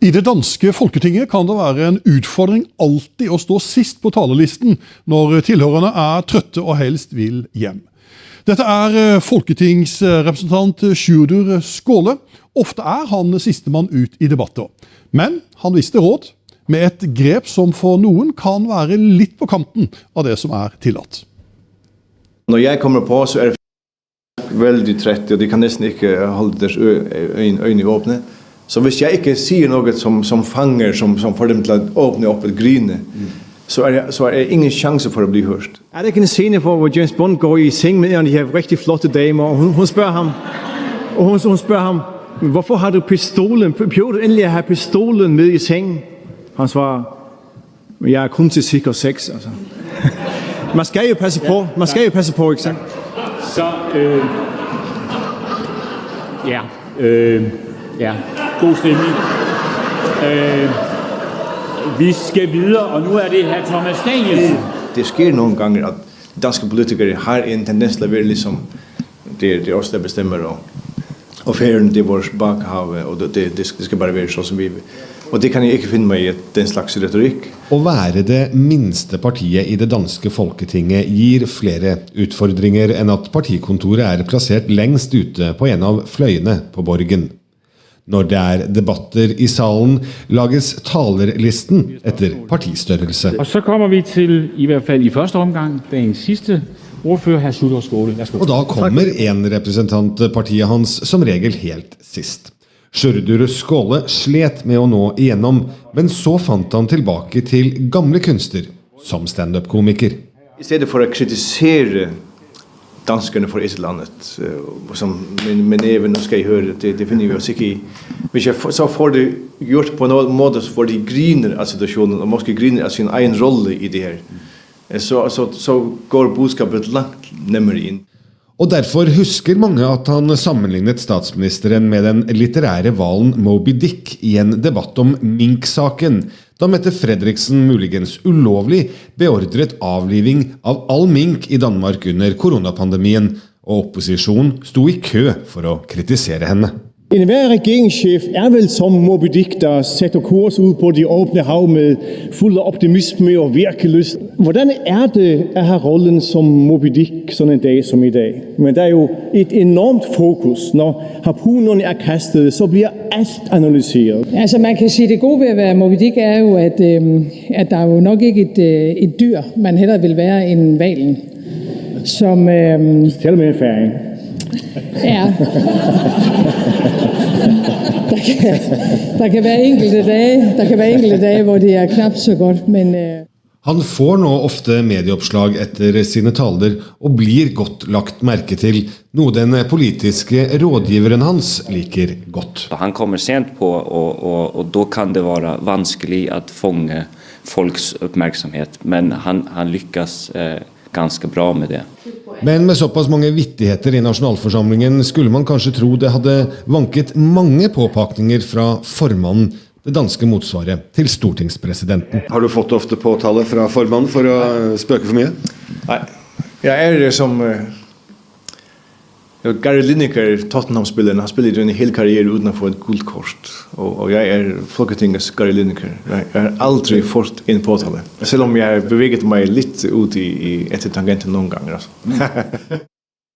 I det danske Folketinget kan det være en utfordring alltid å stå sist på talerlisten når tilhørerne trøtte og helst vil hjem. Dette folketingsrepresentant Sjurdur Skaale. Ofte han sistemann ut i debatter. Men han visste råd med et grep som for noen kan være litt på kanten av det som tillatt. Når jeg kommer på så det veldig trett, og de kan nesten ikke holde deres øyne åpne. Så hvis jeg ikke sier noe som fanger, som får dem til å åpne opp et gryne, så det ingen chance for å bli hørt. Det ikke en scene hvor James Bond går i seng med en av de her rigtig flotte damer, og hun spør ham, hvorfor har du pistolen? Prøver du endelig å ha pistolen med i seng? Han svarer, jeg kun til sikker sex. Altså. Man skal jo passe på, ikke sant? Så, god stemning. Vi skal videre, og nu det her Thomas Danielsen. Det sker noen ganger at danske politikere har en tendens til å være liksom, det oss der bestemmer, og ferien det vårt bakhav, og det skal bare være så som vi vil. Og det kan jeg ikke finne meg i den slags retorikk. Å være det minste partiet i det danske Folketinget gir flere utfordringer enn at partikontoret plassert lengst ute på en av fløyene på Borgen. Når det debatter i salen, lages talerlisten etter partistørrelse. Og så kommer vi til, i hvert fall i første omgang, den siste ordfører, herr Sjurdur Skaale. Og da kommer en representant partiet hans som regel helt sist. Sjurdur Skaale slet med å nå igjennom, men så fant han tilbake til gamle kunster som stand-up-komiker. I stedet for å kritisere danskerne for et eller annet, som med neven skal jeg høre, det finner vi oss ikke i. Hvis jeg så får det gjort på en måte hvor de griner av situasjonen, og måske griner av sin egen rolle i det her, så går budskapet langt nemmere inn. Og derfor husker mange at han sammenlignet statsministeren med den litterære hvalen Moby Dick i en debatt om Mink-saken, da Mette Frederiksen muligens ulovlig beordret avliving av all mink i Danmark under koronapandemien, og opposisjonen sto i kø for å kritisere henne. Enhver regeringschef vel som Moby Dick, der setter kurs ud på de åbne hav med fuld af optimisme og virkelyst. Hvordan det at have rollen som Moby Dick sådan en dag som i dag? Men der jo et enormt fokus. Når harpunerne kastet, så bliver alt analyseret. Altså man kan sige, det gode ved at være Moby Dick jo, at der er jo nok ikke et dyr, man hellere vil være end hvalen. Som... Tæl med en færing. Ja. Der kan være enkelte dage, hvor det knap så godt, men... Han får nå ofte medieoppslag etter sine taler og blir godt lagt merke til, noe den politiske rådgiveren hans liker godt. Han kommer sent på, og da kan det være vanskelig å fånge folks oppmerksomhet, men han lykkes ganske bra med det. Men med såpass mange vittigheter i nasjonalforsamlingen skulle man kanskje tro det hadde vanket mange påpakninger fra formannen, det danske motsvaret til stortingspresidenten. Har du fått ofte påtale fra formannen for å spøke for mye? Nei, jeg som Gary Lineker, Tottenham-spilleren, han spiller en hel karriere uten å få et guldkort. Og jeg Folketingets Gary Lineker. Jeg har aldri fått en påtale. Selv om jeg beveget meg litt ut etter tangenten noen ganger. Altså.